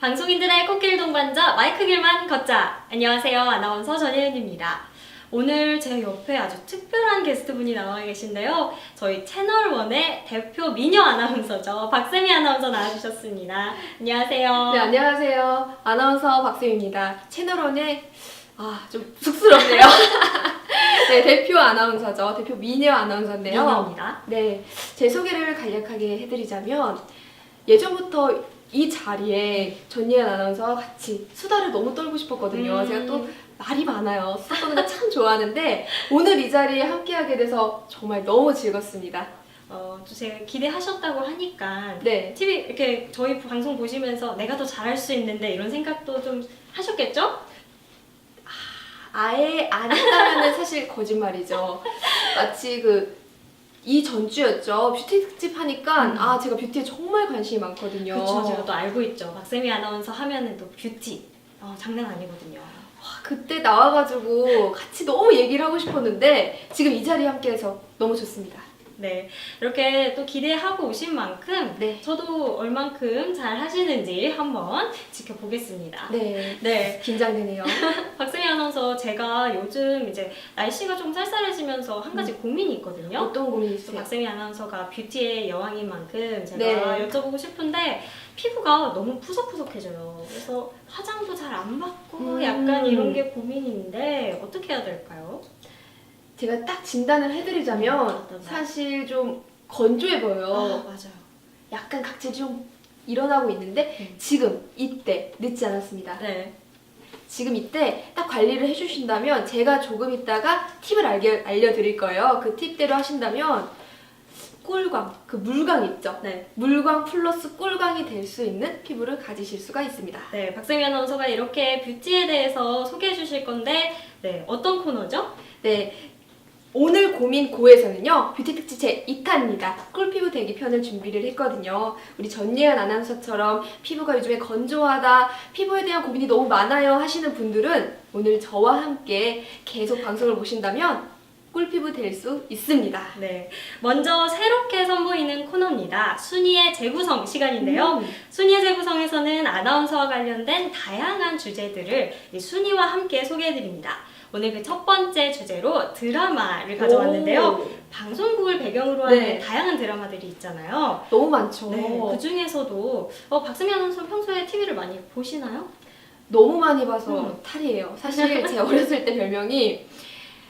방송인들의 꽃길 동반자 마이크 길만 걷자. 안녕하세요. 아나운서 전혜은입니다. 오늘 제 옆에 아주 특별한 게스트분이 나와 계신데요. 저희 채널1의 대표 미녀 아나운서죠. 박세미 아나운서 나와주셨습니다. 안녕하세요. 네, 안녕하세요. 아나운서 박세미입니다. 채널1의 좀 쑥스럽네요. 네, 대표 아나운서죠. 대표 미녀 아나운서인데요. 미녀입니다. 네, 제 소개를 간략하게 해드리자면 예전부터 이 자리에 전예은 아나운서와 같이 수다를 너무 떨고 싶었거든요. 제가 또 말이 많아요. 수다 떠는 거 참 좋아하는데 오늘 이 자리에 함께하게 돼서 정말 너무 즐겁습니다. 또 제가 기대하셨다고 하니까 네. TV 이렇게 저희 방송 보시면서 내가 더 잘할 수 있는데 이런 생각도 좀 하셨겠죠? 아예 안 한다면 사실 거짓말이죠. 마치 이 전주였죠. 뷰티 특집 하니까 제가 뷰티에 정말 관심이 많거든요. 그렇죠. 제가 또 알고 있죠. 박세미 아나운서 하면은 또 뷰티 장난 아니거든요. 그때 나와가지고 같이 너무 얘기를 하고 싶었는데 지금 이 자리에 함께해서 너무 좋습니다. 네, 이렇게 또 기대하고 오신 만큼 네. 저도 얼만큼 잘 하시는지 한번 지켜보겠습니다. 네. 네, 긴장되네요. 박세미 아나운서 제가 요즘 이제 날씨가 좀 쌀쌀해지면서 한 가지 고민이 있거든요. 어떤 고민이 또 있어요? 박세미 아나운서가 뷰티의 여왕인 만큼 제가 네. 여쭤보고 싶은데 피부가 너무 푸석푸석해져요. 그래서 화장도 잘 안 받고 약간 이런 게 고민인데 어떻게 해야 될까요? 제가 딱 진단을 해드리자면 어떤가요? 사실 좀 건조해 보여요. 맞아요. 약간 각질이 좀 일어나고 있는데 지금 이때 늦지 않았습니다. 네. 지금 이때 딱 관리를 해주신다면 제가 조금 있다가 팁을 알려드릴 거예요. 그 팁대로 하신다면 꿀광, 물광 있죠? 네. 물광 플러스 꿀광이 될 수 있는 피부를 가지실 수가 있습니다. 네, 박세미 아나운서가 이렇게 뷰티에 대해서 소개해 주실 건데, 네, 어떤 코너죠? 네, 오늘 고민 고에서는요, 뷰티 특집 제 2탄입니다. 꿀피부 대기 편을 준비를 했거든요. 우리 전예은 아나운서처럼 피부가 요즘에 건조하다, 피부에 대한 고민이 너무 많아요 하시는 분들은 오늘 저와 함께 계속 방송을 보신다면 꿀피부 될 수 있습니다. 네, 먼저 새롭게 선보이는 코너입니다. 순위의 재구성 시간인데요. 순위의 재구성에서는 아나운서와 관련된 다양한 주제들을 이 순위와 함께 소개해 드립니다. 오늘 그 첫 번째 주제로 드라마를 가져왔는데요. 방송국을 배경으로 하는 네. 다양한 드라마들이 있잖아요. 너무 많죠. 네, 그 중에서도 박세미 아나운서 평소에 TV를 많이 보시나요? 너무 많이 봐서 탈이에요. 사실 제 어렸을 때 별명이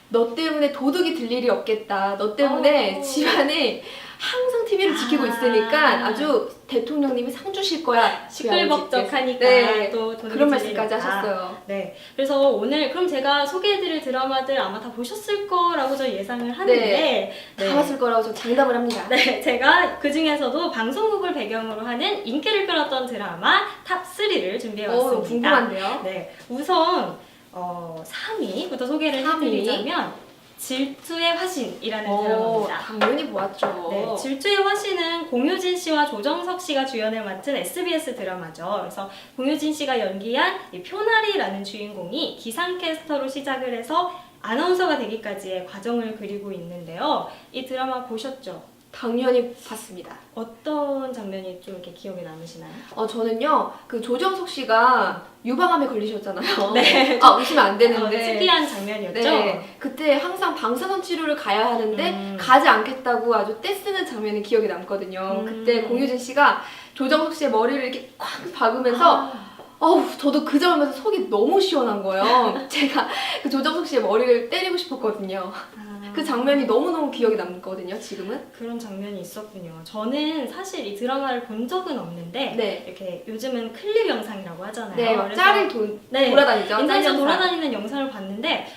너 때문에 도둑이 들 일이 없겠다. 너 때문에 집안에 항상 TV를 지키고 있으니까 아주 대통령님이 상 주실 거야. 시끌벅적하니까 네, 또 그런 말씀까지 하셨어요. 네, 그래서 오늘 그럼 제가 소개해드릴 드라마들 아마 다 보셨을 거라고 저 예상을 하는데 다 봤을 거라고 저 장담을 합니다. 네, 제가 그 중에서도 방송국을 배경으로 하는 인기를 끌었던 드라마 탑 3를 준비해왔습니다. 궁금한데요? 네, 우선 3위부터 소개를 3위? 해드리자면 질투의 화신이라는 드라마입니다. 당연히 보았죠. 네, 질투의 화신은 공효진 씨와 조정석 씨가 주연을 맡은 SBS 드라마죠. 그래서 공효진 씨가 연기한 이 표나리라는 주인공이 기상캐스터로 시작을 해서 아나운서가 되기까지의 과정을 그리고 있는데요. 이 드라마 보셨죠? 당연히 봤습니다. 어떤 장면이 좀 이렇게 기억에 남으시나요? 저는요, 조정석 씨가 유방암에 걸리셨잖아요. 네. 웃으면 안 되는데. 특이한 장면이었죠? 네. 그때 항상 방사선 치료를 가야 하는데 가지 않겠다고 아주 떼쓰는 장면이 기억에 남거든요. 그때 공효진 씨가 조정석 씨의 머리를 이렇게 콱 박으면서 저도 그 점을 보면서 속이 너무 시원한 거예요. 제가 그 조정석 씨의 머리를 때리고 싶었거든요. 그 장면이 너무너무 기억에 남거든요, 지금은. 그런 장면이 있었군요. 저는 사실 이 드라마를 본 적은 없는데 네. 이렇게 요즘은 클립 영상이라고 하잖아요. 네, 막 그래서 짤을 돌아다니죠. 인터넷에 짤 영상. 돌아다니는 영상을 봤는데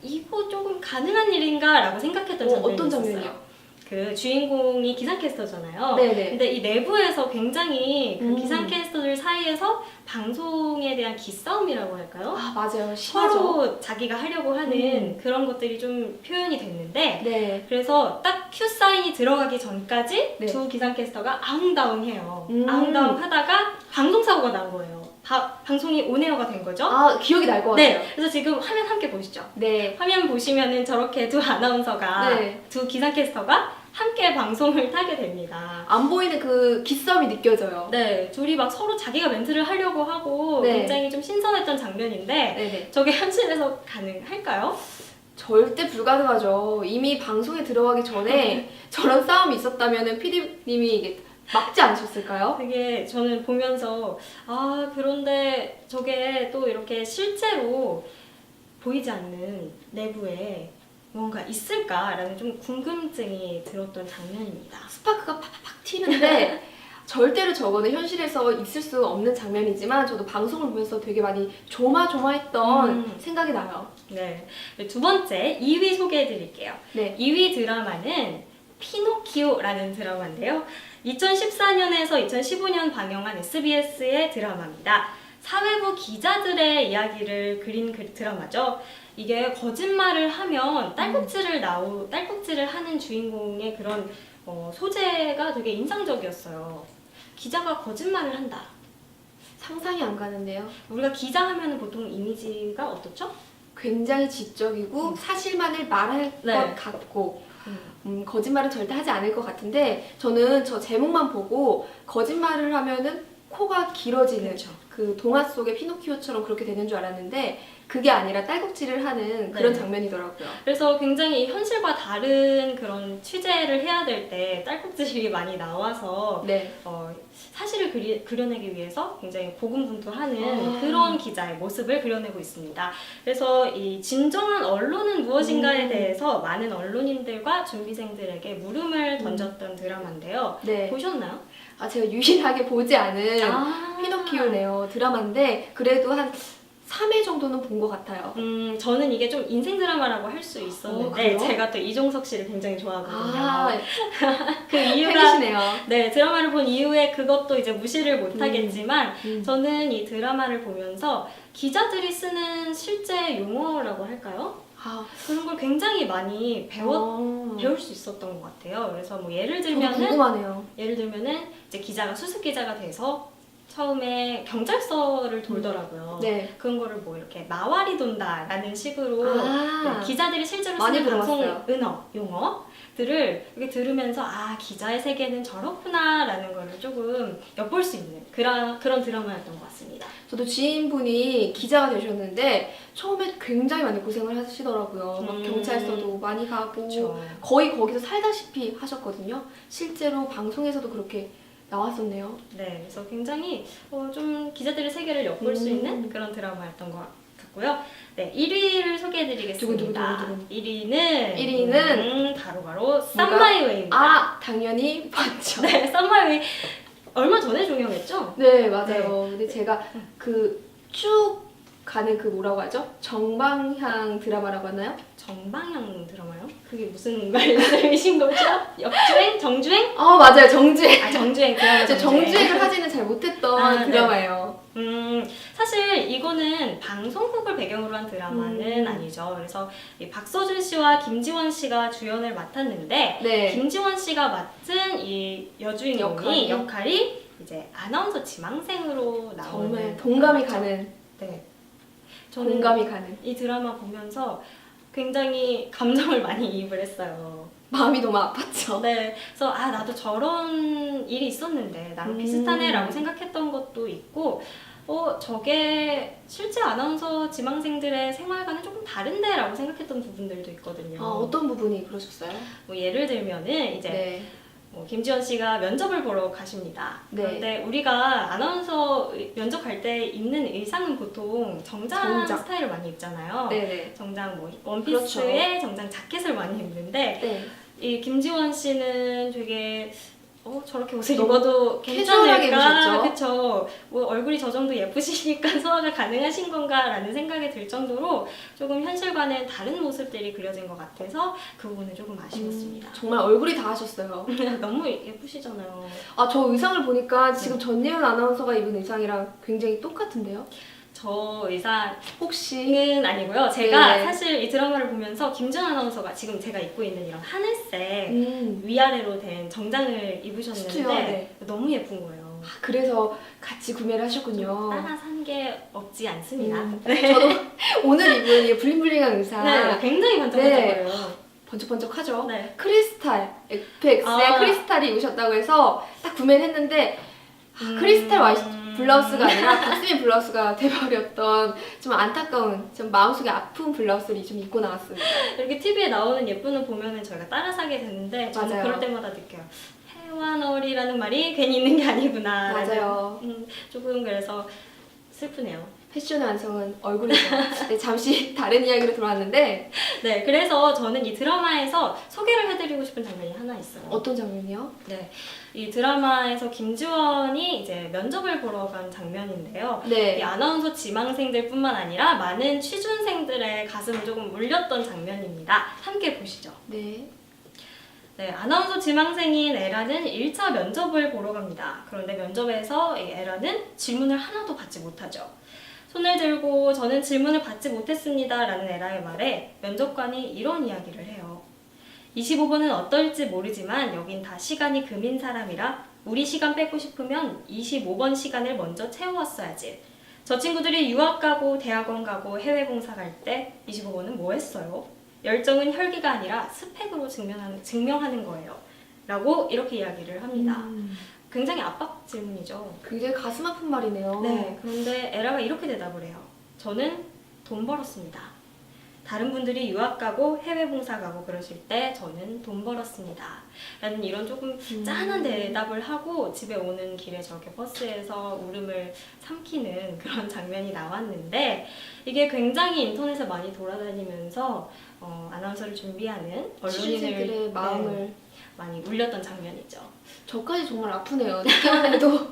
이거 조금 가능한 일인가? 라고 생각했던 장면이 어떤 있었어요. 장면이요? 그 주인공이 기상캐스터잖아요. 네네. 근데 이 내부에서 굉장히 그 기상캐스터들 사이에서 방송에 대한 기싸움이라고 할까요? 맞아요. 심하죠. 서로 자기가 하려고 하는 그런 것들이 좀 표현이 됐는데 네. 그래서 딱 큐 사인이 들어가기 전까지 네. 두 기상캐스터가 아웅다웅해요. 음. 아웅다웅 하다가 방송사고가 난 거예요. 방송이 온에어가 된 거죠. 기억이 날 것 같아요. 네, 그래서 지금 화면 함께 보시죠. 네. 화면 보시면은 저렇게 두 아나운서가 네. 두 기상캐스터가 함께 방송을 타게 됩니다. 안 보이는 그 기싸움이 느껴져요. 네, 둘이 막 서로 자기가 멘트를 하려고 하고 네. 굉장히 좀 신선했던 장면인데 네네. 저게 현실에서 가능할까요? 절대 불가능하죠. 이미 방송에 들어가기 전에 저런 싸움이 있었다면 PD님이 이게 막지 않으셨을까요? 되게 저는 보면서 아 그런데 저게 또 이렇게 실제로 보이지 않는 내부에 뭔가 있을까라는 좀 궁금증이 들었던 장면입니다. 스파크가 팍팍 튀는데 절대로 저거는 현실에서 있을 수 없는 장면이지만 저도 방송을 보면서 되게 많이 조마조마했던 생각이 나요. 네, 두 번째 2위 소개해드릴게요. 네. 2위 드라마는 피노키오라는 드라마인데요. 2014년에서 2015년 방영한 SBS의 드라마입니다. 사회부 기자들의 이야기를 그린 그 드라마죠. 이게 거짓말을 하면 딸꾹질을 하는 주인공의 그런 소재가 되게 인상적이었어요. 기자가 거짓말을 한다. 상상이 안 가는데요. 우리가 기자 하면 보통 이미지가 어떻죠? 굉장히 지적이고 사실만을 말할 네. 것 같고 거짓말은 절대 하지 않을 것 같은데 저는 저 제목만 보고 거짓말을 하면은 코가 길어지는 그렇죠. 그 동화 속의 피노키오처럼 그렇게 되는 줄 알았는데 그게 아니라 딸꾹질을 하는 그런 네. 장면이더라고요. 그래서 굉장히 현실과 다른 그런 취재를 해야 될 때 딸꾹질이 많이 나와서 네. 사실을 그려내기 위해서 굉장히 고군분투하는 그런 기자의 모습을 그려내고 있습니다. 그래서 이 진정한 언론은 무엇인가에 대해서 많은 언론인들과 준비생들에게 물음을 던졌던 드라마인데요. 네. 보셨나요? 아 제가 유일하게 보지 않은 피노키오네요. 드라마인데 그래도 한 3회 정도는 본 것 같아요. 저는 이게 좀 인생 드라마라고 할 수 있었는데 그래요? 제가 또 이종석 씨를 굉장히 좋아하거든요. 아, 그 이유가 팬이시네요. 네, 드라마를 본 이후에 그것도 이제 무시를 못하겠지만 저는 이 드라마를 보면서 기자들이 쓰는 실제 용어라고 할까요? 아, 그런 걸 굉장히 많이 배울 수 있었던 것 같아요. 그래서 뭐 저도 궁금하네요. 예를 들면은 이제 기자가 수습 기자가 돼서 처음에 경찰서를 돌더라고요. 네. 그런 거를 뭐 이렇게 마와리 돈다라는 식으로 아. 네, 기자들이 실제로 많이 쓰는 방송 들어봤어요. 용어들을 이렇게 들으면서 아 기자의 세계는 저렇구나라는 거를 조금 엿볼 수 있는 그런 드라마였던 것 같습니다. 저도 지인분이 기자가 되셨는데 처음에 굉장히 많이 고생을 하시더라고요. 막 경찰서도 많이 가고 그쵸. 거의 거기서 살다시피 하셨거든요. 실제로 방송에서도 그렇게 나왔었네요. 네, 그래서 굉장히 좀 기자들의 세계를 엿볼 수 있는 그런 드라마였던 것 같고요. 네, 1위를 소개해드리겠습니다. 두근두근. 1위는 바로 썸마이웨이입니다. 아, 당연히 봤죠. 네, 썸마이웨이 얼마 전에 종영했죠? 네, 맞아요. 근데 제가 그 쭉 가는 그 뭐라고 하죠? 정방향 드라마라고 하나요? 정방향 드라마요? 그게 무슨 말씀이신 거죠? 역주행? 정주행? 맞아요. 정주행. 아, 정주행 드라마. 제가 정주행을 하지는 잘 못했던 네. 드라마예요. 사실 이거는 방송국을 배경으로 한 드라마는 아니죠. 그래서 이 박서준 씨와 김지원 씨가 주연을 맡았는데 네. 김지원 씨가 맡은 이 여주인공이 역할이 이제 아나운서 지망생으로 나오는 정말 동감이 가는. 네. 저는 공감이 가는. 이 드라마 보면서 굉장히 감정을 많이 이입을 했어요. 마음이 너무 아팠죠. 네, 그래서 아 나도 저런 일이 있었는데 나랑 비슷하네라고 생각했던 것도 있고, 저게 실제 아나운서 지망생들의 생활과는 조금 다른데라고 생각했던 부분들도 있거든요. 어떤 부분이 그러셨어요? 뭐 예를 들면은 이제 네. 김지원 씨가 면접을 보러 가십니다. 네. 그런데 우리가 아나운서 면접 갈 때 입는 의상은 보통 정장 스타일을 많이 입잖아요. 네네. 정장 뭐 원피스에 그렇죠. 정장 자켓을 많이 입는데 네. 이 김지원 씨는 되게 저렇게 옷을 너무 입어도 캐주얼하게 괜찮을까? 입으셨죠? 그쵸. 뭐 얼굴이 저 정도 예쁘시니까 소화가 가능하신 건가라는 생각이 들 정도로 조금 현실과는 다른 모습들이 그려진 것 같아서 그 부분은 조금 아쉬웠습니다. 정말 얼굴이 다 하셨어요. 너무 예쁘시잖아요. 저 의상을 보니까 지금 전예은 아나운서가 입은 의상이랑 굉장히 똑같은데요? 저 의상 혹시 아니고요. 제가 네. 사실 이 드라마를 보면서 김지원 아나운서가 지금 제가 입고 있는 이런 하늘색 음. 위아래로 된 정장을 입으셨는데 수트요, 네. 너무 예쁜 거예요. 그래서 같이 구매를 하셨군요. 따라 산 게 없지 않습니다. 저도 오늘 입은 이 블링블링한 의상 네, 굉장히 반짝반짝거려요. 번쩍번쩍하죠. 네. 크리스탈, FX의 크리스탈이 오셨다고 해서 딱 구매를 했는데 크리스탈 블라우스가 아니라 박스민 블라우스가 돼버렸던 좀 안타까운, 좀 마음속에 아픈 블라우스를 좀 입고 나왔습니다. 이렇게 TV에 나오는 예쁜 옷 보면은 저희가 따라 사게 되는데 저는 맞아요. 그럴 때마다 느껴요. 해완얼이라는 말이 괜히 있는 게 아니구나. 맞아요. 조금 그래서 슬프네요. 패션의 완성은 얼굴이죠. 네, 잠시 다른 이야기로 돌아왔는데 네, 그래서 저는 이 드라마에서 소개를 해드리고 싶은 장면이 하나 있어요. 어떤 장면이요? 네, 이 드라마에서 김지원이 이제 면접을 보러 간 장면인데요. 이 네. 아나운서 지망생들뿐만 아니라 많은 취준생들의 가슴을 조금 울렸던 장면입니다. 함께 보시죠. 네. 네, 아나운서 지망생인 에라는 1차 면접을 보러 갑니다. 그런데 면접에서 이 에라는 질문을 하나도 받지 못하죠. 손을 들고 저는 질문을 받지 못했습니다 라는 에라의 말에 면접관이 이런 이야기를 해요. 25번은 어떨지 모르지만 여긴 다 시간이 금인 사람이라 우리 시간 빼고 싶으면 25번 시간을 먼저 채워왔어야지. 저 친구들이 유학 가고 대학원 가고 해외 봉사 갈 때 25번은 뭐 했어요? 열정은 혈기가 아니라 스펙으로 증명하는 거예요. 라고 이렇게 이야기를 합니다. 굉장히 압박 질문이죠. 굉장히 가슴 아픈 말이네요. 네, 그런데 에라가 이렇게 대답을 해요. 저는 돈 벌었습니다. 다른 분들이 유학 가고 해외 봉사 가고 그러실 때 저는 돈 벌었습니다. 라는 이런 조금 짠한 대답을 하고 집에 오는 길에 저렇게 버스에서 울음을 삼키는 그런 장면이 나왔는데 이게 굉장히 인터넷에 많이 돌아다니면서 아나운서를 준비하는 취준생들의 언론인을 마음을 많이 울렸던 장면이죠. 저까지 정말 아프네요. 듣기만 해도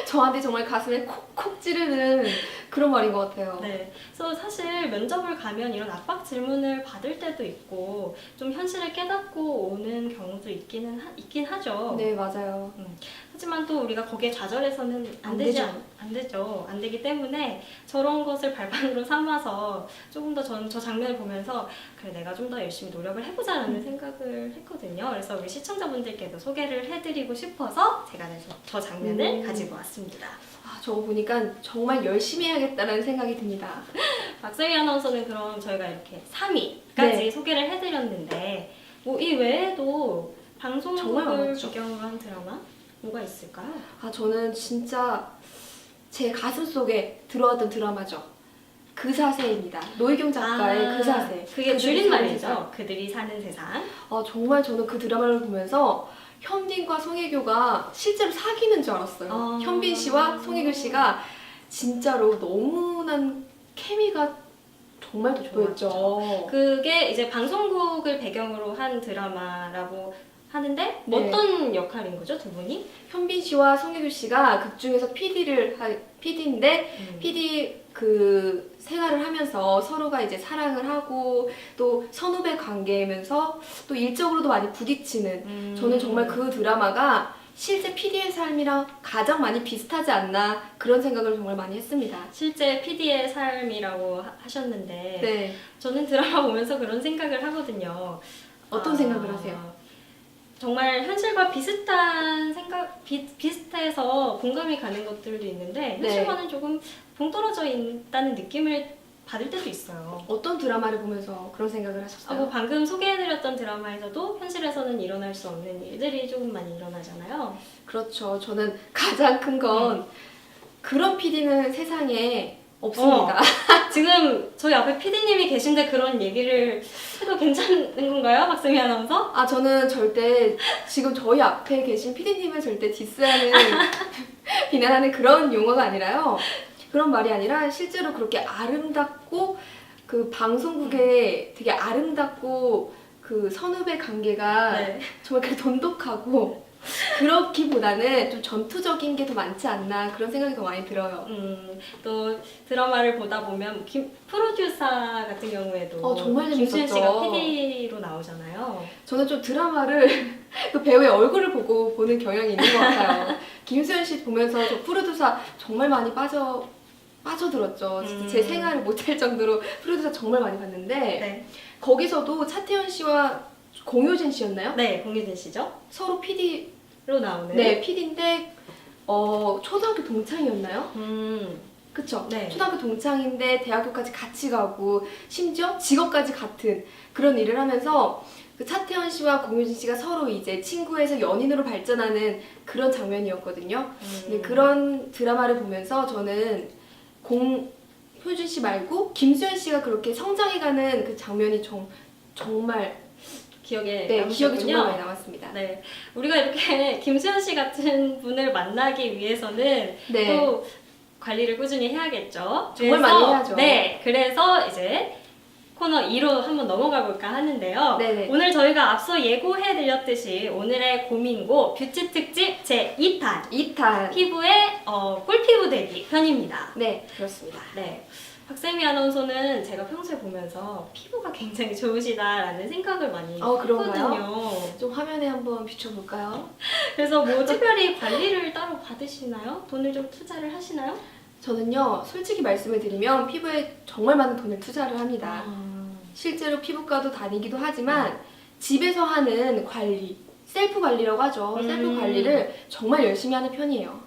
저한테 정말 가슴에 콕콕 찌르는 그런 말인 것 같아요. 네, 그래서 사실 면접을 가면 이런 압박 질문을 받을 때도 있고 좀 현실을 깨닫고 오는 경우도 있긴 하죠. 네, 맞아요. 하지만 또 우리가 거기에 좌절해서는 안 되죠. 안 되죠. 안 되기 때문에 저런 것을 발판으로 삼아서 조금 더 저는 저 장면을 보면서 그래 내가 좀 더 열심히 노력을 해보자라는 생각을 했거든요. 그래서 우리 시청자분들께도 소개를 해드리고 싶어서 제가 저 장면을 가지고 왔습니다. 아, 저거 보니까 정말 열심히 해야겠다는 생각이 듭니다. 박세미 아나운서는 그럼 저희가 이렇게 3위까지 네. 소개를 해드렸는데 뭐 이 외에도 정말 방송국을 많았죠. 배경으로 한 드라마 뭐가 있을까요? 아, 저는 진짜 제 가슴 속에 들어왔던 드라마죠. 그 사세입니다. 노희경 작가의 그 사세. 그게 그들이 줄임말이죠. 사는 세상. 그들이 사는 세상. 아, 정말 저는 그 드라마를 보면서 현빈과 송혜교가 실제로 사귀는 줄 알았어요. 현빈 씨와 송혜교 씨가 진짜로 너무난 케미가 정말 돋보였죠. 그게 이제 방송국을 배경으로 한 드라마라고 하는데 네. 어떤 역할인 거죠, 두 분이? 현빈 씨와 송혜교 씨가 극 중에서 PD인데 PD 그 생활을 하면서 서로가 이제 사랑을 하고 또 선후배 관계면서 또 일적으로도 많이 부딪히는 저는 정말 그 드라마가 실제 PD의 삶이랑 가장 많이 비슷하지 않나 그런 생각을 정말 많이 했습니다. 실제 PD의 삶이라고 하셨는데 네. 저는 드라마 보면서 그런 생각을 하거든요. 어떤 생각을 하세요? 정말 현실과 비슷한 생각, 비슷해서 공감이 가는 것들도 있는데 네. 현실과는 조금 동떨어져 있다는 느낌을 받을 때도 있어요. 어떤 드라마를 보면서 그런 생각을 하셨어요? 뭐 방금 소개해드렸던 드라마에서도 현실에서는 일어날 수 없는 일들이 조금 많이 일어나잖아요. 그렇죠. 저는 가장 큰 건 그런 PD는 세상에 없습니다. 지금 저희 앞에 PD님이 계신데 그런 얘기를 해도 괜찮은 건가요? 박세미 아나운서? 아, 저는 절대 지금 저희 앞에 계신 PD님을 절대 디스하는 비난하는 그런 용어가 아니라요. 그런 말이 아니라 실제로 그렇게 아름답고 그 방송국에 되게 아름답고 그 선후배 관계가 네. 정말 그렇게 돈독하고 그렇기보다는 좀 전투적인 게 더 많지 않나 그런 생각이 더 많이 들어요. 또 드라마를 보다 보면 프로듀서 같은 경우에도 정말 김수현 재밌었죠. 씨가 PD로 나오잖아요. 저는 좀 드라마를 그 배우의 얼굴을 보고 보는 경향이 있는 것 같아요. 김수현 씨 보면서 저 프로듀서 정말 많이 빠져들었죠. 진짜 제 생활을 못할 정도로 프로듀서 정말 많이 봤는데 네, 거기서도 차태현 씨와 공효진 씨였나요? 네 공유진 씨죠? 서로 PD로 나오는. 네, PD인데 초등학교 동창이었나요? 그쵸? 네. 초등학교 동창인데 대학교까지 같이 가고 심지어 직업까지 같은 그런 일을 하면서 그 차태현 씨와 공효진 씨가 서로 이제 친구에서 연인으로 발전하는 그런 장면이었거든요. 근데 그런 드라마를 보면서 저는 공효진 씨 말고 김수현 씨가 그렇게 성장해가는 그 장면이 정말 기억에 네, 기억이 남으셨군요. 정말 많이 남았습니다. 네, 우리가 이렇게 김수현 씨 같은 분을 만나기 위해서는 네. 또 관리를 꾸준히 해야겠죠. 정말 많이 해야죠. 네, 그래서 이제 코너 2로 한번 넘어가 볼까 하는데요. 네네. 오늘 저희가 앞서 예고해드렸듯이 오늘의 고민고 뷰티 특집 제 2탄 2탄. 피부의 꿀피부 대비 편입니다. 네, 그렇습니다. 네. 박세미 아나운서는 제가 평소에 보면서 피부가 굉장히 좋으시다라는 생각을 많이 그런가요? 했거든요. 좀 화면에 한번 비춰볼까요? 그래서 뭐 특별히 관리를 따로 받으시나요? 돈을 좀 투자를 하시나요? 저는요, 솔직히 말씀을 드리면 피부에 정말 많은 돈을 투자를 합니다. 아, 실제로 피부과도 다니기도 하지만 집에서 하는 관리, 셀프 관리라고 하죠. 셀프 관리를 정말 열심히 하는 편이에요.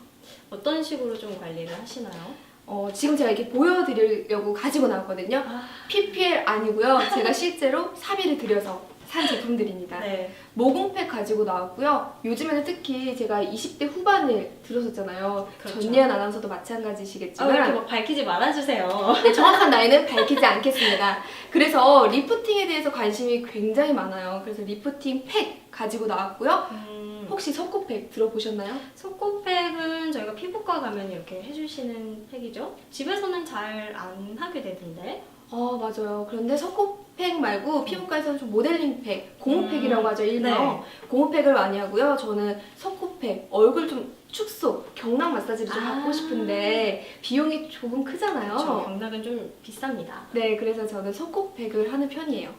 어떤 식으로 좀 관리를 하시나요? 지금 제가 이렇게 보여드리려고 가지고 나왔거든요. 아, PPL 아니고요. 제가 실제로 사비를 들여서 산 제품들입니다. 네. 모공팩 가지고 나왔고요. 요즘에는 특히 제가 20대 후반을 들어섰잖아요. 그렇죠. 전예은 아나운서도 아, 마찬가지시겠지만 이렇게 막 밝히지 말아주세요. 네, 정확한 나이는 밝히지 않겠습니다. 그래서 리프팅에 대해서 관심이 굉장히 많아요. 그래서 리프팅 팩 가지고 나왔고요. 혹시 석고팩 들어보셨나요? 속고팩은 저희가 피부과 가면 이렇게 해주시는 팩이죠. 집에서는 잘 안 하게 되던데. 맞아요. 그런데 석고팩 말고 피부과에서는 좀 모델링 팩, 고무팩이라고 하죠, 일명. 네. 고무팩을 많이 하고요. 저는 석고팩, 얼굴 좀 축소, 경락 마사지를 좀 받고 싶은데 비용이 조금 크잖아요. 저 경락은 좀 비쌉니다. 네, 그래서 저는 석고팩을 하는 편이에요.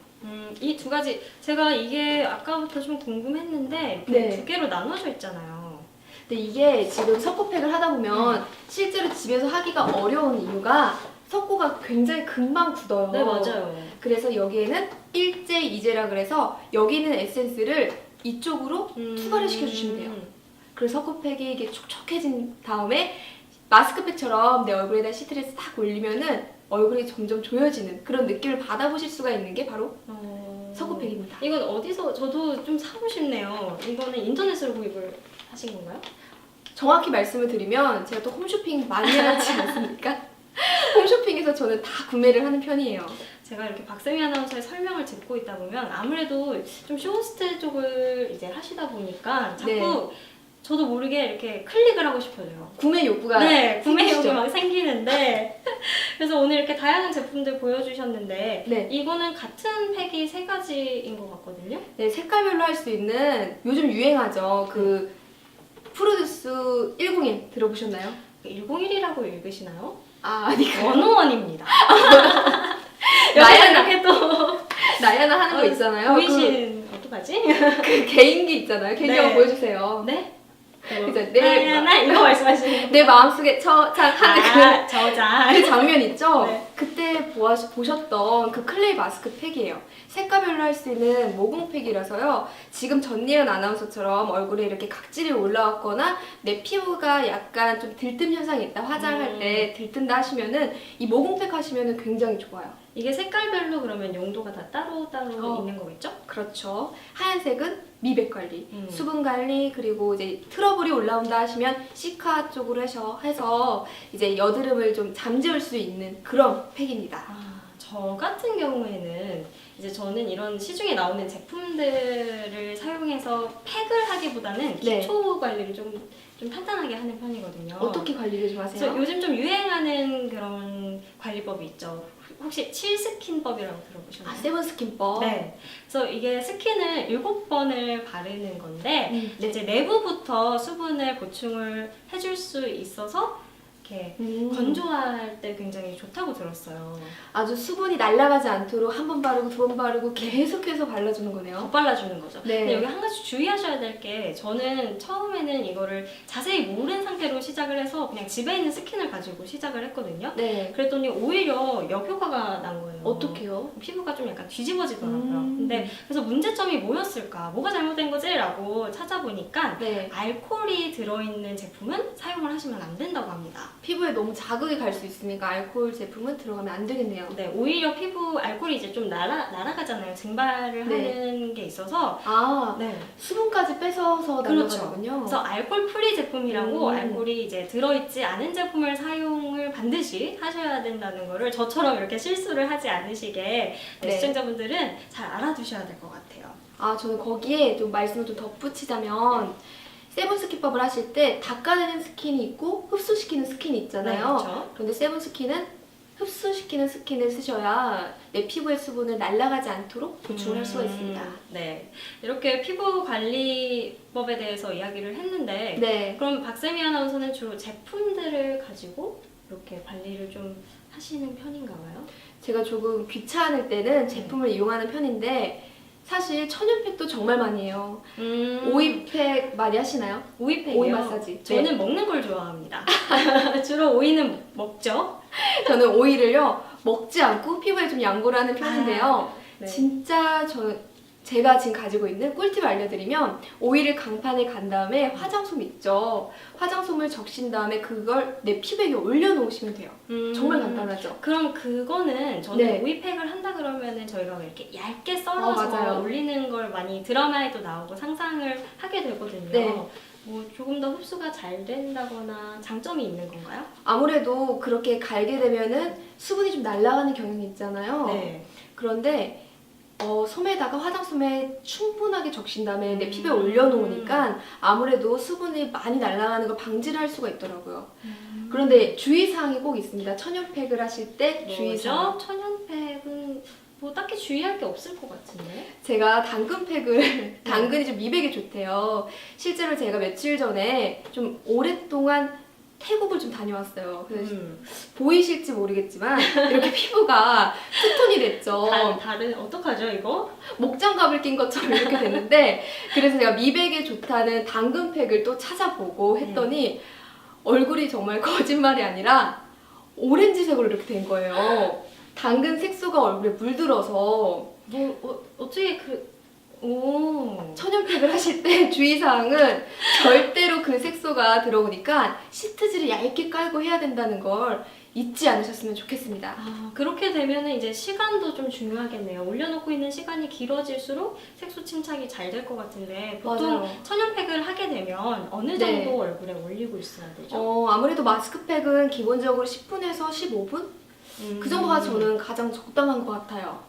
이 두 가지 제가 이게 아까부터 좀 궁금했는데 이렇게 네. 두 개로 나눠져 있잖아요. 근데 이게 지금 석고팩을 하다 보면 실제로 집에서 하기가 어려운 이유가 석고가 굉장히 금방 굳어요. 네, 맞아요. 그래서 여기에는 일제 이제라 그래서 여기 있는 에센스를 이쪽으로 투과를 시켜주시면 돼요. 그래서 석고팩이 이게 촉촉해진 다음에 마스크팩처럼 내 얼굴에다 시트레스 탁 올리면은 얼굴이 점점 조여지는 그런 느낌을 받아보실 수가 있는 게 바로 석고팩입니다. 이건 어디서 저도 좀 사고 싶네요. 이거는 인터넷으로 구입을 하신 건가요? 정확히 말씀을 드리면 제가 또 홈쇼핑 많이 해놨지 않습니까? 홈쇼핑에서 저는 다 구매를 하는 편이에요. 제가 이렇게 박세미 아나운서의 설명을 듣고 있다 보면 아무래도 좀 쇼호스트 쪽을 이제 하시다 보니까 자꾸 네. 저도 모르게 이렇게 클릭을 하고 싶어져요. 구매 욕구가 네, 구매욕이 생기시죠? 막 생기는데 그래서 오늘 이렇게 다양한 제품들 보여주셨는데 네. 이거는 같은 팩이 세 가지인 것 같거든요. 네, 색깔별로 할 수 있는 요즘 유행하죠. 그 프로듀스 101 들어보셨나요? 101이라고 읽으시나요? 아니요. 원어원입니다. 나야나. 이렇게 또 나야나 하는 거 있잖아요. 보이신 어떡하지? 그 개인기 있잖아요. 개인기 네. 한번 보여주세요. 네? 그죠? 나야나 이거 말씀하시는 거. 내 마음속에 하는 저장. 그 장면 있죠? 네. 그때 보셨던 그 클레이 마스크 팩이에요. 색깔별로 할 수 있는 모공팩이라서요. 지금 전예은 아나운서처럼 얼굴에 이렇게 각질이 올라왔거나 내 피부가 약간 좀 들뜸 현상이 있다. 화장할 때 들뜬다 하시면은 이 모공팩 하시면은 굉장히 좋아요. 이게 색깔별로 그러면 용도가 다 따로따로 있는 거겠죠? 그렇죠. 하얀색은 미백 관리, 음. 수분 관리, 그리고 이제 트러블이 올라온다 하시면 시카 쪽으로 해서 이제 여드름을 좀 잠재울 수 있는 그런 팩입니다. 저 같은 경우에는 이제 저는 이런 시중에 나오는 제품들을 사용해서 팩을 하기보다는 네. 기초 관리를 좀 탄탄하게 하는 편이거든요. 어떻게 관리를 좀 그래서 하세요? 요즘 좀 유행하는 그런 관리법이 있죠. 혹시 7스킨법이라고 들어보셨나요? 세븐 스킨법. 네. 그래서 이게 스킨을 7번을 바르는 건데 네. 이제 내부부터 수분을 보충을 해줄 수 있어서 이렇게 건조할 때 굉장히 좋다고 들었어요. 아주 수분이 날아가지 않도록 한 번 바르고 두 번 바르고 계속해서 발라주는 거네요. 더 발라주는 거죠. 네. 근데 여기 한 가지 주의하셔야 될 게 저는 처음에는 이거를 자세히 모른 상태로 시작을 해서 그냥 집에 있는 스킨을 가지고 시작을 했거든요. 네. 그랬더니 오히려 역효과가 난 거예요. 어떻게요? 피부가 좀 약간 뒤집어지더라고요. 음. 근데 그래서 문제점이 뭐였을까? 뭐가 잘못된 거지? 라고 찾아보니까 네. 알코올이 들어있는 제품은 사용을 하시면 안 된다고 합니다. 피부에 너무 자극이 갈 수 있으니까 알코올 제품은 들어가면 안 되겠네요. 네, 오히려 피부 알코올이 이제 좀 날아가잖아요. 증발을 네. 하는 게 있어서. 아, 네. 수분까지 뺏어서 그렇죠. 날아가는군요. 그래서 알코올 프리 제품이라고 음. 알코올이 이제 들어있지 않은 제품을 사용을 반드시 하셔야 된다는 거를 저처럼 이렇게 실수를 하지 않으시게 네, 네. 시청자분들은 잘 알아두셔야 될 것 같아요. 아, 저는 거기에 좀 말씀을 좀 덧붙이자면 세븐스킨법을 하실 때 닦아내는 스킨이 있고 흡수시키는 스킨이 있잖아요. 네, 그렇죠. 그런데 세븐스킨은 흡수시키는 스킨을 쓰셔야 내 피부의 수분을 날아가지 않도록 보충을 할 수가 있습니다. 네, 이렇게 피부 관리법에 대해서 이야기를 했는데 네. 그럼 박세미 아나운서는 주로 제품들을 가지고 이렇게 관리를 좀 하시는 편인가요? 제가 조금 귀찮을 때는 제품을 이용하는 편인데 사실 천연팩도 정말 많이 해요. 오이팩 많이 하시나요? 오이팩이요? 오이 마사지. 저는 네. 먹는 걸 좋아합니다. 주로 오이는 먹죠. 저는 오이를요 먹지 않고 피부에 좀 양보를 하는 편인데요. 네. 진짜 제가 지금 가지고 있는 꿀팁을 알려드리면 오이를 강판에 간 다음에 화장솜 있죠. 화장솜을 적신 다음에 그걸 내 피부에 올려놓으시면 돼요. 정말 간단하죠. 그럼 그거는 저는 네. 오이팩을 한다 그러면은 저희가 왜 이렇게 얇게 썰어서 맞아요. 올리는 걸 많이 드라마에도 나오고 상상을 하게 되거든요. 네. 뭐 조금 더 흡수가 잘 된다거나 장점이 있는 건가요? 아무래도 그렇게 갈게 되면은 수분이 좀 날아가는 경향이 있잖아요. 네. 그런데 솜에다가 화장솜에 충분하게 적신 다음에 내 피부에 올려놓으니까 아무래도 수분이 많이 날아가는 걸 방지를 할 수가 있더라고요. 그런데 주의사항이 꼭 있습니다. 천연팩을 하실 때 주의사항. 뭐죠? 천연팩은 뭐 딱히 주의할 게 없을 것 같은데. 제가 당근팩을 당근이 좀 미백에 좋대요. 실제로 제가 며칠 전에 좀 오랫동안 태국을 좀 다녀왔어요. 그래서 보이실지 모르겠지만 이렇게 피부가 투톤이 됐죠. 다른 어떡하죠 이거? 목장갑을 낀 것처럼 이렇게 됐는데 그래서 제가 미백에 좋다는 당근팩을 또 찾아보고 했더니 얼굴이 정말 거짓말이 아니라 오렌지색으로 이렇게 된 거예요. 당근 색소가 얼굴에 물들어서 어떻게 오. 천연팩을 하실 때 주의사항은 절대로 그 색소가 들어오니까 시트지를 얇게 깔고 해야 된다는 걸 잊지 않으셨으면 좋겠습니다. 그렇게 되면은 이제 시간도 좀 중요하겠네요. 올려놓고 있는 시간이 길어질수록 색소 침착이 잘 될 것 같은데 보통 맞아요. 천연팩을 하게 되면 어느 정도 네. 얼굴에 올리고 있어야 되죠? 아무래도 마스크팩은 기본적으로 10분에서 15분? 그 정도가 저는 가장 적당한 것 같아요.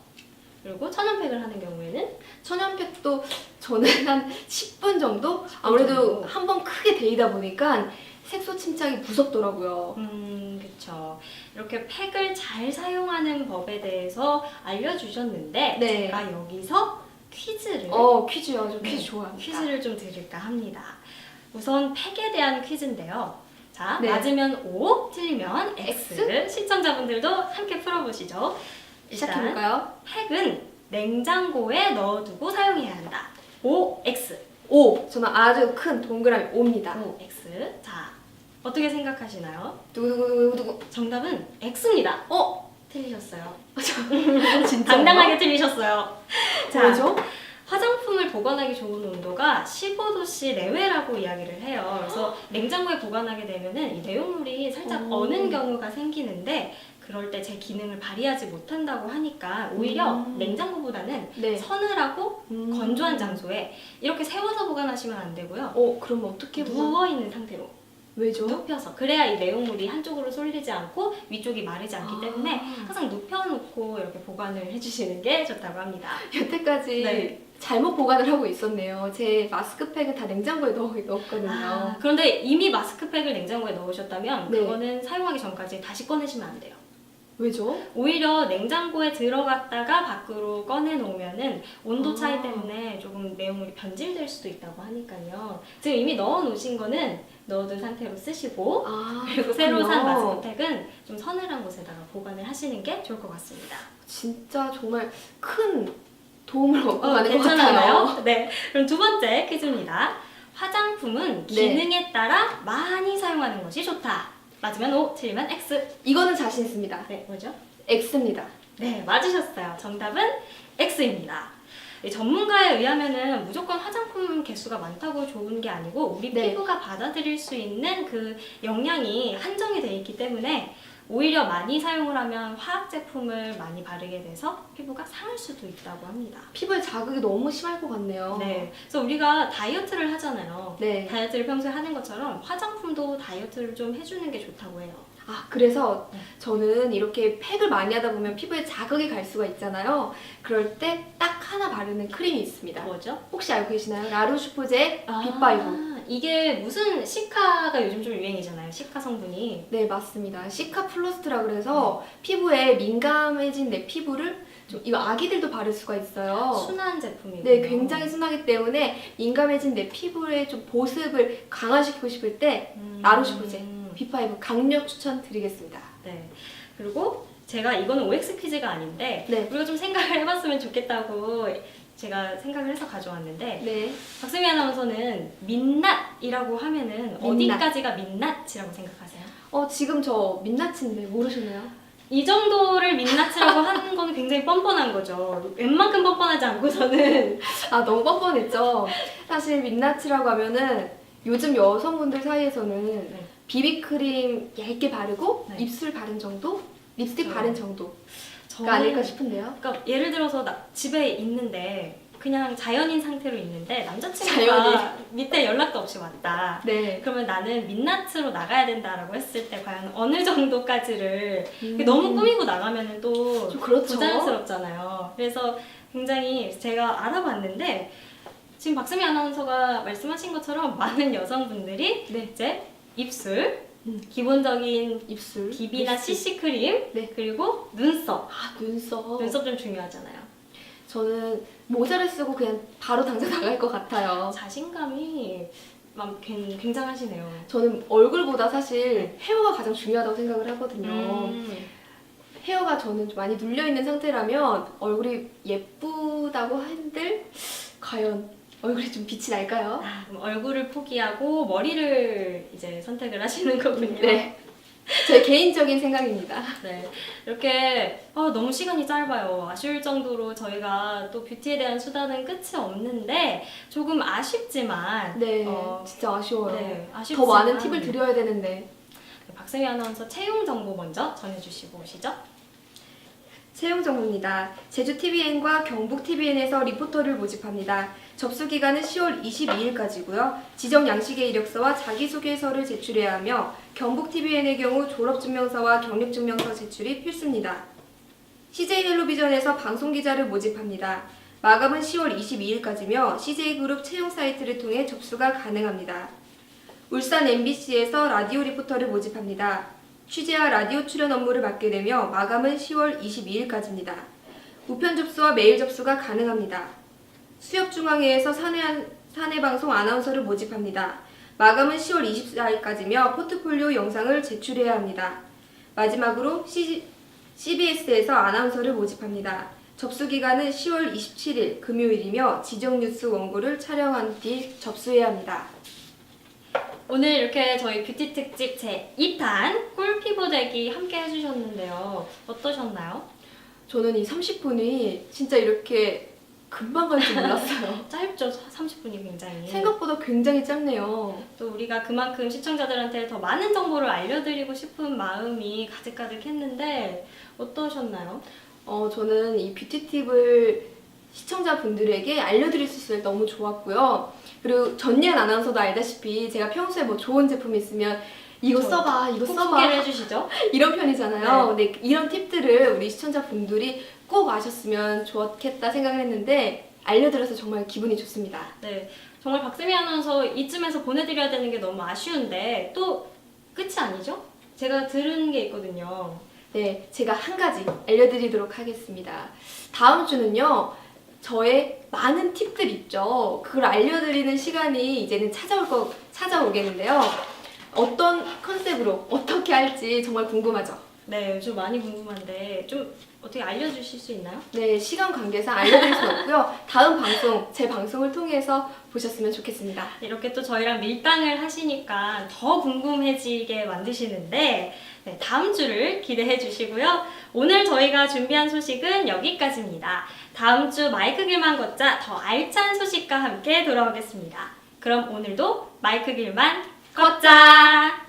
그리고 천연팩을 하는 경우에는 천연팩도 저는 한 10분 정도? 아무래도 정도? 한번 크게 데이다 보니까 색소 침착이 무섭더라고요. 그쵸. 이렇게 팩을 잘 사용하는 법에 대해서 알려주셨는데 네. 제가 여기서 퀴즈를 퀴즈요. 저 퀴즈 네, 좋아합니다. 퀴즈를 좀 드릴까 합니다. 우선 팩에 대한 퀴즈인데요. 자, 네. 맞으면 O, 틀리면 X. 시청자분들도 함께 풀어보시죠. 일단 시작해볼까요? 팩은 냉장고에 넣어두고 사용해야 한다. O, X. O. 저는 아주 큰 동그라미 O입니다. O, X. 자, 어떻게 생각하시나요? 누구. 정답은 X입니다. 틀리셨어요. 진짜 당당하게 틀리셨어요. 자, 뭐죠? 화장품을 보관하기 좋은 온도가 15도씨 내외라고 이야기를 해요. 그래서 냉장고에 보관하게 되면은 이 내용물이 살짝 어는 경우가 생기는데 그럴 때 제 기능을 발휘하지 못한다고 하니까 오히려 냉장고보다는 네. 서늘하고 건조한 장소에 이렇게 세워서 보관하시면 안 되고요. 그럼 어떻게 누워있는 상태로 왜죠? 눕혀서 그래야 이 내용물이 한쪽으로 쏠리지 않고 위쪽이 마르지 않기 때문에 항상 눕혀놓고 이렇게 보관을 해주시는 게 좋다고 합니다. 여태까지 네. 잘못 보관을 하고 있었네요. 제 마스크팩은 다 냉장고에 넣었거든요. 그런데 이미 마스크팩을 냉장고에 넣으셨다면 네. 그거는 사용하기 전까지 다시 꺼내시면 안 돼요. 왜죠? 오히려 냉장고에 들어갔다가 밖으로 꺼내 놓으면은 온도 차이 때문에 조금 내용물이 변질될 수도 있다고 하니까요. 지금 이미 넣어 놓으신 거는 넣어둔 상태로 쓰시고 그리고 새로 산 마스크팩은 좀 서늘한 곳에다가 보관을 하시는 게 좋을 것 같습니다. 진짜 정말 큰 도움을 얻고 가는 것 괜찮아요? 같아요. 네. 그럼 두 번째 퀴즈입니다. 화장품은 네. 기능에 따라 많이 사용하는 것이 좋다. 맞으면 O, 틀리면 X. 이거는 자신 있습니다. 네, 뭐죠? X입니다. 네, 맞으셨어요. 정답은 X입니다. 이 전문가에 의하면은 무조건 화장품 개수가 많다고 좋은 게 아니고 우리 네. 피부가 받아들일 수 있는 그 영양이 한정이 돼 있기 때문에 오히려 많이 사용을 하면 화학 제품을 많이 바르게 돼서 피부가 상할 수도 있다고 합니다. 피부에 자극이 너무 심할 것 같네요. 네, 그래서 우리가 다이어트를 하잖아요. 네. 다이어트를 평소에 하는 것처럼 화장품도 다이어트를 좀 해주는 게 좋다고 해요. 아, 그래서 네. 저는 이렇게 팩을 많이 하다 보면 피부에 자극이 갈 수가 있잖아요. 그럴 때 딱 하나 바르는 크림이 있습니다. 뭐죠? 혹시 알고 계시나요? 라루슈포제 아, 빗바이브. 이게 무슨 시카가 요즘 좀 유행이잖아요. 시카 성분이. 네, 맞습니다. 시카 플러스트라 그래서 피부에 민감해진 내 피부를 좀 이거 아기들도 바를 수가 있어요. 순한 제품이고. 네, 굉장히 순하기 때문에 민감해진 내 피부의 좀 보습을 강화시키고 싶을 때 라루슈포제 빗바이브 강력 추천드리겠습니다. 네. 그리고 제가 이거는 OX 퀴즈가 아닌데 네. 우리가 좀 생각을 해봤으면 좋겠다고 제가 생각을 해서 가져왔는데 네. 박수미 아나운서는 민낯이라고 하면은 민낯. 어디까지가 민낯이라고 생각하세요? 지금 저 민낯인데 모르셨나요? 이 정도를 민낯이라고 하는 건 굉장히 뻔뻔한 거죠. 웬만큼 뻔뻔하지 않고서는 아, 너무 뻔뻔했죠. 사실 민낯이라고 하면은 요즘 여성분들 사이에서는 네. 비비크림 얇게 바르고 네. 입술 바른 정도, 립스틱 저- 바른 정도가 저는- 아닐까 싶은데요. 그러니까 예를 들어서 나 집에 있는데 그냥 자연인 상태로 있는데 남자친구가 자연인. 밑에 연락도 없이 왔다. 네. 그러면 나는 민낯으로 나가야 된다라고 했을 때 과연 어느 정도까지를 너무 꾸미고 나가면은 또 좀 그렇죠. 부자연스럽잖아요. 그래서 굉장히 제가 알아봤는데 지금 박수미 아나운서가 말씀하신 것처럼 많은 여성분들이 네. 이제 입술, 음. 기본적인 입술, 비비나 립스틱. CC 크림, 네. 그리고 눈썹. 아, 눈썹. 눈썹 좀 중요하잖아요. 저는 모자를 쓰고 그냥 바로 당장 나갈 것 같아요. 자신감이 굉장하시네요. 저는 얼굴보다 사실 헤어가 가장 중요하다고 생각을 하거든요. 헤어가 저는 좀 많이 눌려있는 상태라면 얼굴이 예쁘다고 한들 과연 얼굴에 좀 빛이 날까요? 그럼 얼굴을 포기하고 머리를 이제 선택을 하시는 거군요. 네. 제 개인적인 생각입니다. 네. 이렇게 너무 시간이 짧아요. 아쉬울 정도로 저희가 또 뷰티에 대한 수다는 끝이 없는데 조금 아쉽지만 네, 어, 진짜 아쉬워요. 네, 더 아쉽지만 많은 팁을 드려야 되는데. 박세미 아나운서 채용 정보 먼저 전해주시고 오시죠. 채용 정보입니다. 제주 TVN과 경북 TVN에서 리포터를 모집합니다. 접수 기간은 10월 22일까지고요. 지정 양식의 이력서와 자기소개서를 제출해야 하며 경북 TVN의 경우 졸업증명서와 경력증명서 제출이 필수입니다. CJ헬로비전에서 방송기자를 모집합니다. 마감은 10월 22일까지며 CJ그룹 채용 사이트를 통해 접수가 가능합니다. 울산 MBC에서 라디오 리포터를 모집합니다. 취재와 라디오 출연 업무를 맡게 되며 마감은 10월 22일까지입니다. 우편 접수와 메일 접수가 가능합니다. 수협중앙회에서 사내방송 아나운서를 모집합니다. 마감은 10월 24일까지며 포트폴리오 영상을 제출해야 합니다. 마지막으로 CBS에서 아나운서를 모집합니다. 접수 기간은 10월 27일 금요일이며 지정 뉴스 원고를 촬영한 뒤 접수해야 합니다. 오늘 이렇게 저희 뷰티 특집 제 2탄 꿀피부대기 함께 해주셨는데요. 어떠셨나요? 저는 이 30분이 진짜 이렇게 금방 갈 줄 몰랐어요. 짧죠? 30분이 굉장히. 생각보다 굉장히 짧네요. 또 우리가 그만큼 시청자들한테 더 많은 정보를 알려드리고 싶은 마음이 가득가득했는데 어떠셨나요? 저는 이 뷰티 팁을 시청자분들에게 알려드릴 수 있어서 너무 좋았고요. 그리고 전예은 아나운서도 알다시피 제가 평소에 뭐 좋은 제품 있으면 이거 그렇죠. 써봐, 이거 꼭 써봐 소개를 해주시죠. 이런 편이잖아요. 근데 이런 팁들을 우리 시청자분들이 꼭 아셨으면 좋겠다 생각을 했는데 알려드려서 정말 기분이 좋습니다. 네, 정말 박세미 아나운서 이쯤에서 보내드려야 되는 게 너무 아쉬운데 또 끝이 아니죠? 제가 들은 게 있거든요. 네, 제가 한 가지 알려드리도록 하겠습니다. 다음 주는요, 저의 많은 팁들 있죠. 그걸 알려드리는 시간이 이제는 찾아오겠는데요. 어떤 컨셉으로 어떻게 할지 정말 궁금하죠? 네, 좀 많이 궁금한데 좀 어떻게 알려주실 수 있나요? 네, 시간 관계상 알려드릴 수 없고요. 다음 방송, 제 방송을 통해서 보셨으면 좋겠습니다. 이렇게 또 저희랑 밀당을 하시니까 더 궁금해지게 만드시는데 네, 다음 주를 기대해 주시고요. 오늘 저희가 준비한 소식은 여기까지입니다. 다음 주 마이크 길만 걷자 더 알찬 소식과 함께 돌아오겠습니다. 그럼 오늘도 마이크 길만 걷자!